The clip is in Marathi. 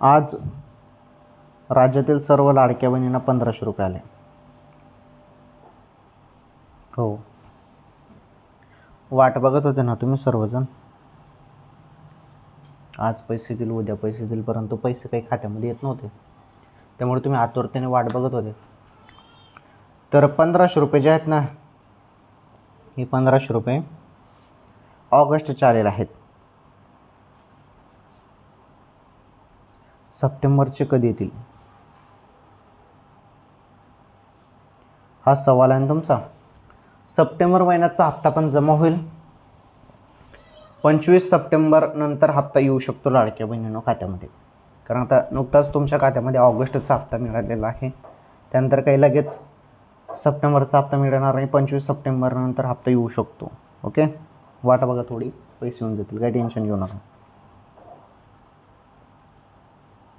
आज राज्यातील सर्व लाडक्या बहिणींना 1500 रुपये आले. हो, वाट बघत होते ना तुम्ही सर्वजण. आज पैसे देईल, उद्या पैसे देईल, परंतु पैसे काही खात्यामध्ये येत नव्हते, त्यामुळे तुम्ही आतुरतेने वाट बघत होते. तर 1500 रुपये जे आहेत ना, हे 1500 रुपये ऑगस्टचे आलेले आहेत. सप्टेंबरचे कधी येतील हा सवाल आहे तुमचा. सप्टेंबर महिन्याचा हप्ता पण जमा होईल. 25 सप्टेंबर नंतर हप्ता येऊ शकतो लाडक्या बहिणींनो खात्यामध्ये, कारण आता नुकताच तुमच्या खात्यामध्ये ऑगस्टचा हप्ता मिळालेला आहे. त्यानंतर काही लगेच सप्टेंबरचा हप्ता मिळणार नाही. 25 सप्टेंबर नंतर हप्ता येऊ शकतो. ओके, वाट बघा थोडी, पैसे येऊन जातील, काही टेन्शन घेऊ नका.